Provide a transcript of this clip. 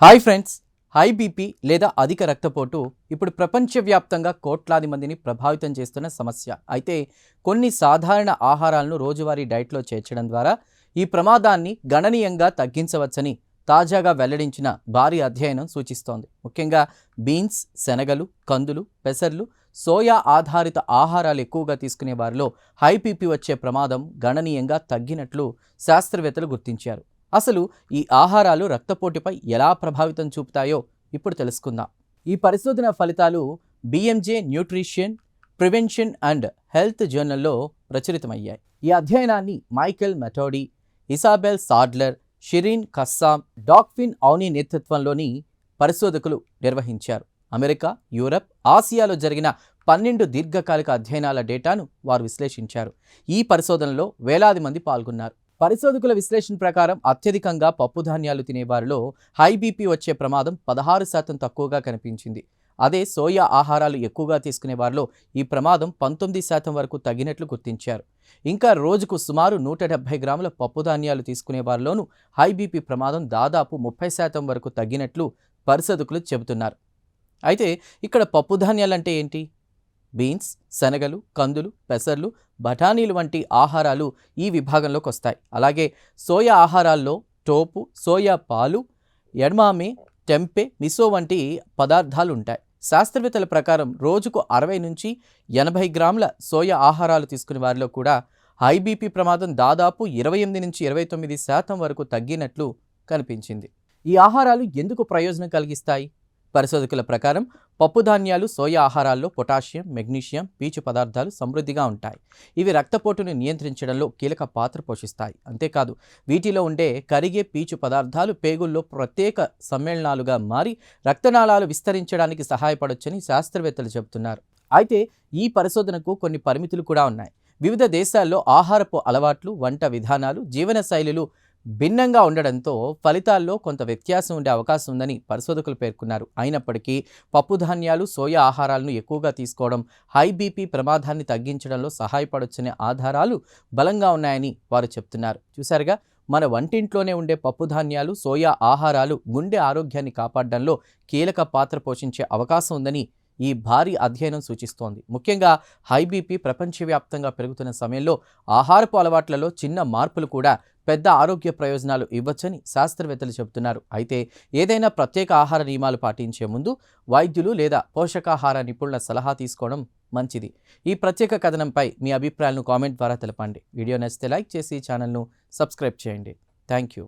Hi friends. High BP లేదా అధిక రక్తపోటు ఇప్పుడు ప్రపంచవ్యాప్తంగా కోట్లాది మందిని ప్రభావితం చేస్తున్న సమస్య. అయితే కొన్ని సాధారణ ఆహారాలను రోజువారీ డైట్లో చేర్చడం ద్వారా ఈ ప్రమాదాన్ని గణనీయంగా తగ్గించవచ్చని తాజాగా వెల్లడించిన భారీ అధ్యయనం సూచిస్తోంది. ముఖ్యంగా బీన్స్, శనగలు, కందులు, పెసర్లు, సోయా ఆధారిత ఆహారాలు ఎక్కువగా తీసుకునే వారిలో హై బీపీ వచ్చే ప్రమాదం గణనీయంగా తగ్గినట్లు శాస్త్రవేత్తలు గుర్తించారు. అసలు ఈ ఆహారాలు రక్తపోటుపై ఎలా ప్రభావితం చూపుతాయో ఇప్పుడు తెలుసుకుందాం. ఈ పరిశోధన ఫలితాలు బిఎంజే న్యూట్రిషన్ ప్రివెన్షన్ అండ్ హెల్త్ జర్నల్లో ప్రచురితమయ్యాయి. ఈ అధ్యయనాన్ని మైకెల్ మెటోడీ, ఇసాబెల్ సాడ్లర్, షిరీన్ కస్సాం, డాక్ఫిన్ ఔనీ నేతృత్వంలోని పరిశోధకులు నిర్వహించారు. అమెరికా, యూరప్, ఆసియాలో జరిగిన 12 దీర్ఘకాలిక అధ్యయనాల డేటాను వారు విశ్లేషించారు. ఈ పరిశోధనలో వేలాది మంది పాల్గొన్నారు. పరిశోధకుల విశ్లేషణ ప్రకారం అత్యధికంగా పప్పుధాన్యాలు తినేవారిలో హై బీపీ వచ్చే ప్రమాదం 16% తక్కువగా కనిపించింది. అదే సోయా ఆహారాలు ఎక్కువగా తీసుకునే వారిలో ఈ ప్రమాదం 19% వరకు తగ్గినట్లు గుర్తించారు. ఇంకా రోజుకు సుమారు 170 గ్రాముల పప్పుధాన్యాలు తీసుకునే వారిలోనూ హై బీపీ ప్రమాదం దాదాపు 30% వరకు తగ్గినట్లు పరిశోధకులు చెబుతున్నారు. అయితే ఇక్కడ పప్పుధాన్యాలంటే ఏంటి? బీన్స్, శనగలు, కందులు, పెసర్లు, బఠానీలు వంటి ఆహారాలు ఈ విభాగంలోకి వస్తాయి. అలాగే సోయా ఆహారాల్లో టోపు, సోయా పాలు, ఎడ్మామే, టెంపే, మిసో వంటి పదార్థాలు ఉంటాయి. శాస్త్రవేత్తల ప్రకారం రోజుకు 60 నుంచి 80 గ్రాముల సోయా ఆహారాలు తీసుకునే వారిలో కూడా హై బీపీ ప్రమాదం దాదాపు 28 నుంచి 29% వరకు తగ్గినట్లు కనిపించింది. ఈ ఆహారాలు ఎందుకు ప్రయోజనం కలిగిస్తాయి? పరిశోధకుల ప్రకారం పప్పుధాన్యాలు, సోయా ఆహారాల్లో పొటాషియం, మెగ్నీషియం, పీచు పదార్థాలు సమృద్ధిగా ఉంటాయి. ఇవి రక్తపోటును నియంత్రించడంలో కీలక పాత్ర పోషిస్తాయి. అంతేకాదు వీటిలో ఉండే కరిగే పీచు పదార్థాలు పేగుల్లో ప్రత్యేక సమ్మేళనాలుగా మారి రక్తనాళాలు విస్తరించడానికి సహాయపడొచ్చని శాస్త్రవేత్తలు చెబుతున్నారు. అయితే ఈ పరిశోధనకు కొన్ని పరిమితులు కూడా ఉన్నాయి. వివిధ దేశాల్లో ఆహారపు అలవాట్లు, వంట విధానాలు, జీవన శైలులు భిన్నంగా ఉండడంతో ఫలితాల్లో కొంత వ్యత్యాసం ఉండే అవకాశం ఉందని పరిశోధకులు పేర్కొన్నారు. అయినప్పటికీ పప్పుధాన్యాలు, సోయా ఆహారాలను ఎక్కువగా తీసుకోవడం హై బీపీ ప్రమాదాన్ని తగ్గించడంలో సహాయపడొచ్చనే ఆధారాలు బలంగా ఉన్నాయని వారు చెప్తున్నారు. చూశారుగా, మన వంటింట్లోనే ఉండే పప్పుధాన్యాలు, సోయా ఆహారాలు గుండె ఆరోగ్యాన్ని కాపాడడంలో కీలక పాత్ర పోషించే అవకాశం ఉందని ఈ భారీ అధ్యయనం సూచిస్తోంది. ముఖ్యంగా హై బీపీ ప్రపంచవ్యాప్తంగా పెరుగుతున్న సమయంలో ఆహారపు అలవాట్లలో చిన్న మార్పులు కూడా పెద్ద ఆరోగ్య ప్రయోజనాలు ఇవ్వచ్చని శాస్త్రవేత్తలు చెబుతున్నారు. అయితే ఏదైనా ప్రత్యేక ఆహార నియమాలు పాటించే ముందు వైద్యులు లేదా పోషకాహార నిపుణుల సలహా తీసుకోవడం మంచిది. ఈ ప్రత్యేక కథనంపై మీ అభిప్రాయాలను కామెంట్ ద్వారా తెలపండి. వీడియో నచ్చితే లైక్ చేసి ఛానల్ను సబ్స్క్రైబ్ చేయండి. Thank you.